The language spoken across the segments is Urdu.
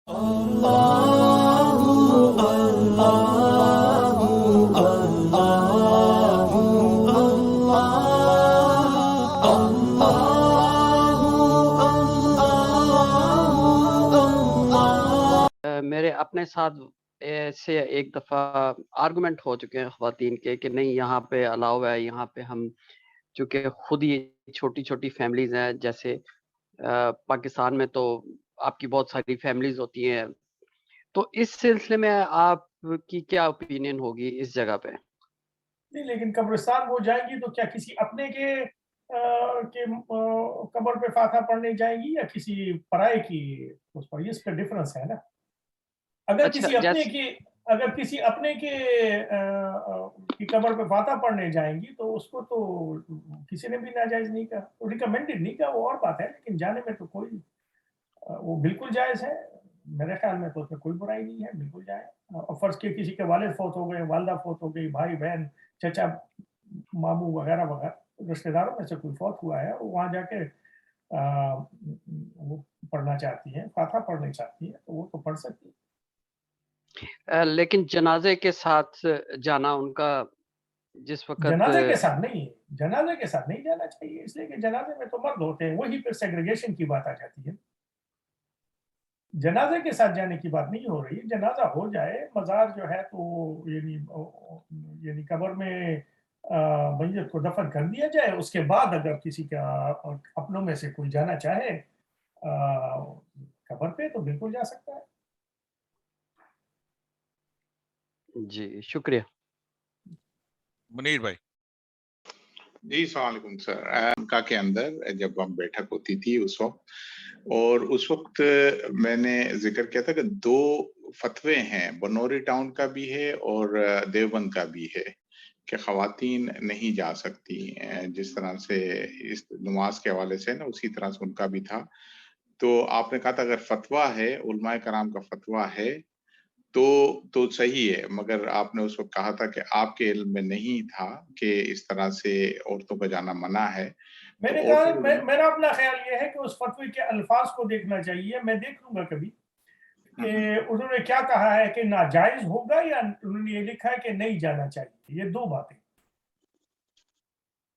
میرے اپنے ساتھ سے ایک دفعہ آرگومنٹ ہو چکے ہیں خواتین کے کہ نہیں یہاں پہ الاؤ ہے، یہاں پہ ہم چونکہ خود ہی چھوٹی چھوٹی فیملیز ہیں، جیسے پاکستان میں تو آپ کی بہت ساری فیملیز ہوتی ہیں، تو اس سلسلے میں آپ کی کیا اوپینین ہوگی اس جگہ پہ؟ نہیں، لیکن قبرستان وہ جائیں گی تو کیا کسی اپنے کے قبر پہ فاتحہ پڑھنے جائیں گی یا کسی پرائے کی اس پر؟ اس پہ ڈفرنس ہے نا. اگر اچھا کسی اپنے کی قبر پہ فاتحہ پڑھنے جائیں گی تو اس کو تو کسی نے بھی ناجائز نہیں کہا، ریکمینڈڈ نہیں کہا، وہ اور بات ہے، لیکن جانے میں تو کوئی وہ بالکل جائز ہے. میرے خیال میں تو اس میں کوئی برائی نہیں ہے، بالکل جائے. اور فرض کے کسی کے والد فوت ہو گئے، والدہ فوت ہو گئی، بھائی بہن چچا ماموں وغیرہ وغیرہ رشتے داروں میں سے کوئی فوت ہوا ہے، وہاں جا کے وہ پڑھنا چاہتی ہیں، فاتحہ پڑھنا چاہتی ہیں تو وہ تو پڑھ سکتی ہیں. لیکن جنازے کے ساتھ جانا ان کا جس وقت جنازے کے ساتھ نہیں جانا چاہیے، اس لیے کہ جنازے میں تو مرد ہوتے ہیں، وہی پھر سیگریگیشن کی بات آ جاتی ہے. جنازے کے ساتھ جانے کی بات نہیں ہو رہی. جنازہ ہو جائے، مزار جو ہے تو یعنی قبر میں میت کو دفن کر دیا جائے، اس کے بعد اگر کسی کا اپنوں میں سے کوئی جانا چاہے قبر پہ تو بالکل جا سکتا ہے. جی شکریہ. منیر بھائی. جی السلام علیکم سر. امریکہ کے اندر جب ہم بیٹھک ہوتی تھی اس وقت، اور اس وقت میں نے ذکر کیا تھا کہ 2 فتوے ہیں، بنوری ٹاؤن کا بھی ہے اور دیوبند کا بھی ہے، کہ خواتین نہیں جا سکتی. جس طرح سے اس نماز کے حوالے سے نا، اسی طرح سے ان کا بھی تھا. تو آپ نے کہا تھا اگر فتویٰ ہے، علماء کرام کا فتویٰ ہے تو صحیح ہے، مگر آپ نے اس وقت کہا تھا کہ آپ کے علم میں نہیں تھا کہ اس طرح سے عورتوں کا جانا منع ہے. میں نے کہا میرا اپنا خیال یہ ہے کہ اس فتوی کے الفاظ کو دیکھنا چاہیے. میں دیکھ لوں گا کبھی کہ انہوں نے کیا کہا ہے کہ ناجائز ہوگا یا انہوں نے یہ لکھا ہے کہ نہیں جانا چاہیے. یہ 2 باتیں.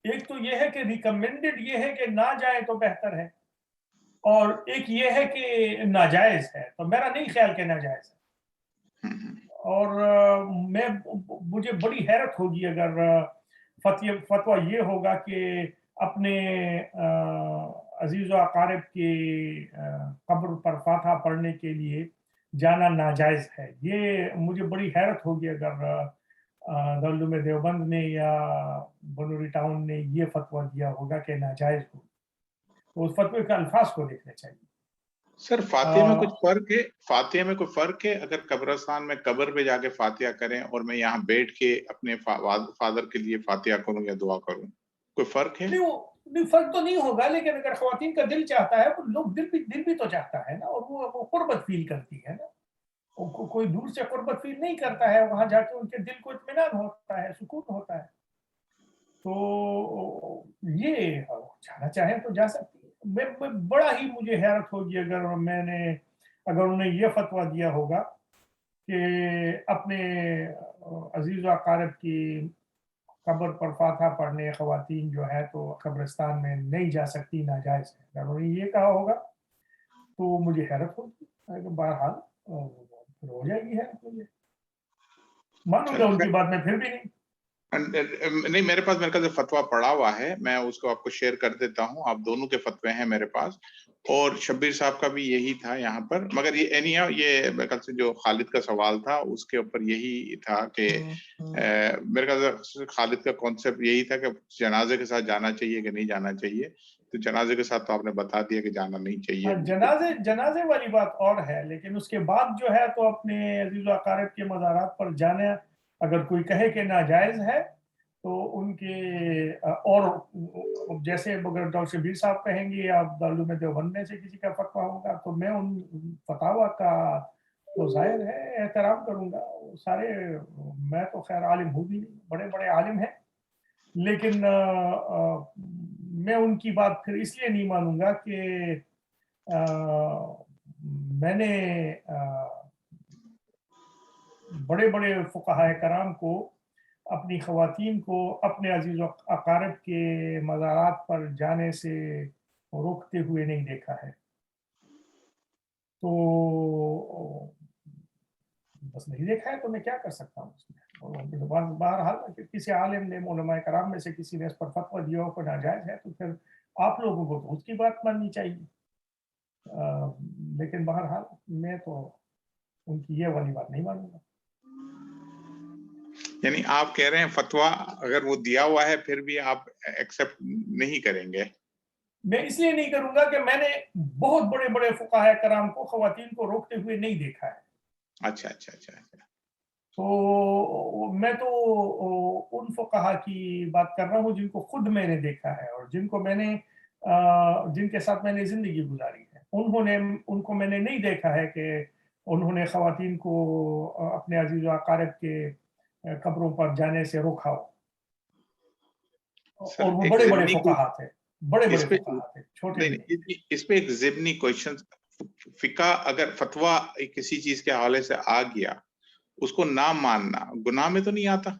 ایک تو یہ ہے کہ ریکمینڈڈ یہ ہے کہ نہ جائیں تو بہتر ہے، اور ایک یہ ہے کہ ناجائز ہے. تو میرا نہیں خیال کہ ناجائز ہے. اور مجھے بڑی حیرت ہوگی اگر فتویٰ یہ ہوگا کہ اپنے عزیز و اقارب کی قبر پر فاتحہ پڑھنے کے لیے جانا ناجائز ہے. یہ مجھے بڑی حیرت ہوگی اگر دارالعلوم دیوبند نے یا بنوری ٹاؤن نے یہ فتویٰ دیا ہوگا کہ ناجائز ہو. تو اس فتوے کے الفاظ کو دیکھنا چاہیے. سر فاتحہ میں کچھ فرق ہے؟ فاتحہ میں کوئی فرق ہے؟ اگر قبرستان میں قبر پہ جا کے فاتحہ کریں اور میں یہاں بیٹھ کے اپنے فادر کے لیے فاتحہ کروں یا دعا کروں، کوئی فرق ہے؟ نہیں، فرق تو نہیں ہوگا، لیکن اگر خواتین کا دل چاہتا ہے تو لوگ دل بھی تو چاہتا ہے نا، اور وہ قربت فیل کرتی ہے نا. کوئی دور سے قربت فیل نہیں کرتا ہے، وہاں جا کے ان کے دل کو اطمینان ہوتا ہے، سکون ہوتا ہے. تو یہ جانا چاہیں تو جا سکتی ہے. بڑا ہی مجھے حیرت ہوگی اگر انہوں نے یہ فتویٰ دیا ہوگا کہ اپنے عزیز و اقارب کی قبر پر فاتحہ پڑھنے خواتین جو ہے تو قبرستان میں نہیں جا سکتی، ناجائز ہے. اگر انہوں نے یہ کہا ہوگا تو مجھے حیرت ہوگی. بہرحال ہو جائے گی حیرت. مجھے مانوں گا ان کی بات میں پھر بھی نہیں. نہیں، میرے پاس میرے فتویٰ پڑا ہوا ہے، میں اس کو آپ کو شیئر کر دیتا ہوں. آپ دونوں کے فتوے ہیں میرے پاس، اور شبیر صاحب کا بھی یہی تھا یہاں پر. مگر یہ یہ میرے خیال سے جو خالد کا سوال تھا اس کے اوپر یہی تھا کہ میرے خیال سے خالد کا کانسیپٹ یہی تھا کہ جنازے کے ساتھ جانا چاہیے کہ نہیں جانا چاہیے. تو جنازے کے ساتھ تو آپ نے بتا دیا کہ جانا نہیں چاہیے. جنازے والی بات اور ہے، لیکن اس کے بعد جو ہے تو اپنے عزیز و اقارب کے مزارات پر جانا اگر کوئی کہے کہ ناجائز ہے تو ان کے، اور جیسے اگر ڈاکٹر شبیر صاحب کہیں گے یا دارالعلوم دیوبند میں سے کسی کا فتویٰ ہوگا تو میں ان فتاویٰ کا تو ظاہر ہے احترام کروں گا. سارے، میں تو خیر عالم ہوں بھی نہیں، بڑے بڑے عالم ہیں، لیکن میں ان کی بات پھر اس لیے نہیں مانوں گا کہ میں نے بڑے بڑے فقہائے کرام کو اپنی خواتین کو اپنے عزیز و اقارب کے مزارات پر جانے سے روکتے ہوئے نہیں دیکھا ہے. تو بس نہیں دیکھا ہے تو میں کیا کر سکتا ہوں اس میں. بہرحال کسی عالم نے علماء کرام میں سے کسی نے اس پر فتویٰ دیا ہو کہ ناجائز ہے تو پھر آپ لوگوں کو تو اس کی بات ماننی چاہیے. لیکن بہرحال میں تو ان کی یہ والی بات نہیں مانوں گا. یعنی آپ کہہ رہے ہیں فتویٰ اگر وہ دیا ہوا ہے پھر بھی آپ ایکسپٹ نہیں کریں گے؟ میں اس لیے نہیں کروں گا کہ میں نے بہت بڑے بڑے فقہائے کرام کو خواتین کو روکتے ہوئے نہیں دیکھا ہے. اچھا اچھا اچھا اچھا. تو میں تو ان فقہا کی بات کر رہا ہوں جن کو خود میں نے دیکھا ہے اور جن کو میں نے جن کے ساتھ میں نے زندگی گزاری ہے. ان کو میں نے نہیں دیکھا ہے کہ انہوں نے خواتین کو اپنے عزیز و اقارب کے قبروں پر جانے سے روکا ہو. اور وہ بڑے بڑے فقہا تھے, بڑے بڑے فقہا تھے, چھوٹے نہیں. اس پہ ایک ضمنی کوشچن, فقہ اگر فتویٰ کسی چیز کے حوالے سے آ گیا اس کو نہ ماننا گناہ میں تو نہیں آتا؟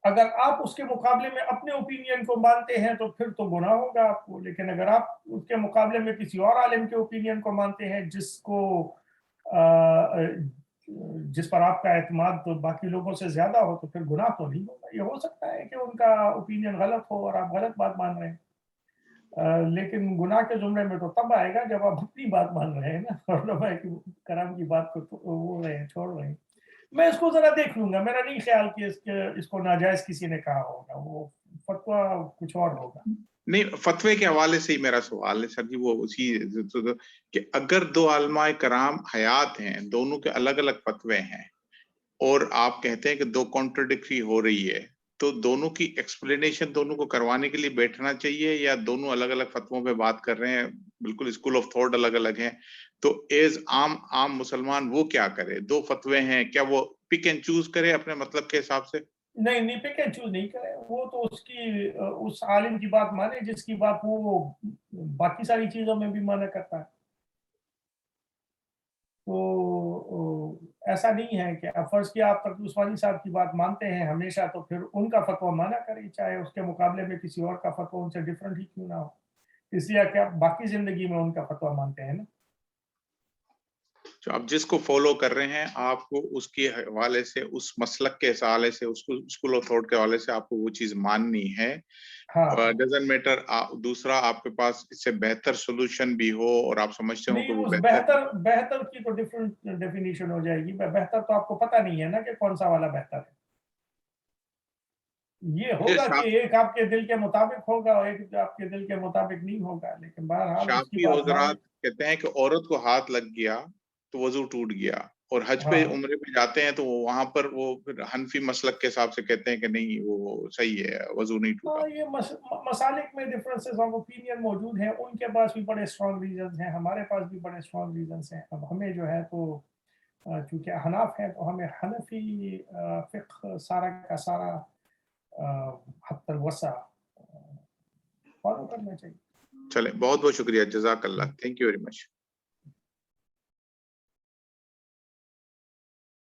اگر آپ اس کے مقابلے میں اپنے اوپینین کو مانتے ہیں تو پھر تو گناہ ہوگا آپ کو. لیکن اگر آپ اس کے مقابلے میں کسی اور عالم کے اوپینین کو مانتے ہیں جس پر آپ کا اعتماد تو باقی لوگوں سے زیادہ ہو تو پھر گناہ تو نہیں ہوگا. یہ ہو سکتا ہے کہ ان کا اوپینین غلط ہو اور آپ غلط بات مان رہے ہیں, لیکن گناہ کے زمرے میں تو تب آئے گا جب آپ اپنی بات مان رہے ہیں نا, اور علماء کرام کی بات کو چھوڑ رہے ہیں. میں اس کو ذرا دیکھ لوں گا. میرا نہیں خیال کہ اس کو ناجائز کسی نے کہا ہوگا, وہ فتویٰ کچھ اور ہوگا. نہیں, فتوے کے حوالے سے ہی میرا سوال ہے سر جی, وہ اسی کہ اگر دو علماء کرام حیات ہیں, دونوں کے الگ الگ فتوے ہیں اور آپ کہتے ہیں کہ دو کانٹرڈکٹری ہو رہی ہے, تو دونوں کی ایکسپلینیشن دونوں کو کروانے کے لیے بیٹھنا چاہیے, یا دونوں الگ الگ فتووں پہ بات کر رہے ہیں, بالکل اسکول آف تھاٹ الگ الگ ہیں, تو ایز عام مسلمان وہ کیا کرے؟ دو فتوے ہیں, کیا وہ پک اینڈ چوز کرے اپنے مطلب کے حساب سے؟ نہیں, پک اینڈ چوز نہیں کرے. وہ تو اس عالم کی بات مانے جس کی بات وہ باقی ساری چیزوں میں بھی مانا کرتا ہے. تو ایسا نہیں ہے کہ فرض کیا آپ تک عثمانی صاحب کی بات مانتے ہیں ہمیشہ, تو پھر ان کا فتویٰ مانا کریں, چاہے اس کے مقابلے میں کسی اور کا فتویٰ ان سے ڈفرنٹ ہی کیوں نہ ہو. اس لیے کہ آپ باقی زندگی میں ان کا فتویٰ مانتے ہیں نا. جو آپ جس کو فالو کر رہے ہیں, آپ کو اس کے حوالے سے, اس مسلک کے حوالے سے, اس کو اسکول آف تھاٹ کے حوالے سے آپ کو وہ چیز ماننی ہے. ڈزنٹ میٹر دوسرا آپ کے پاس اس سے بہتر سولوشن بھی ہو اور آپ سمجھتے ہو کہ وہ بہتر کی تو ڈفرنٹ ڈیفینیشن ہو جائے گی. بہتر تو آپ کو پتہ نہیں ہے نا کہ کون سا والا بہتر ہے. یہ ہوگا کہ ایک آپ کے دل کے مطابق ہوگا اور ایک آپ کے دل کے مطابق نہیں ہوگا. لیکن بہرحال شافعی حضرات کہتے ہیں کہ عورت کو ہاتھ لگ گیا تو وضو ٹوٹ گیا, اور حج پہ عمرے پہ جاتے ہیں تو وہاں پر وہ پھر حنفی مسلک کے حساب سے کہتے ہیں کہ نہیں وہ صحیح ہے, وضو نہیں ٹوٹا. یہ مسالک میں ڈفرنسز آف اوپینین موجود ہیں. ان کے پاس بھی بڑے اسٹرانگ ریزنز ہیں, ہمارے پاس بھی بڑے اسٹرانگ ریزنز ہیں. اب ہمیں جو ہے تو چونکہ احناف ہیں تو ہمیں حنفی فقہ سارا کا سارا حتی الوسع فالو کرنا چاہیے. چلیں, بہت بہت شکریہ, جزاک اللہ, تھینک یو ویری مچ.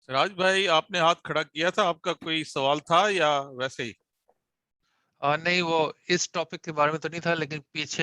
سراج بھائی آپ نے ہاتھ کھڑا کیا تھا, آپ کا کوئی سوال تھا یا ویسے ہی؟ نہیں, وہ اس ٹاپک کے بارے میں تو نہیں تھا, لیکن پیچھے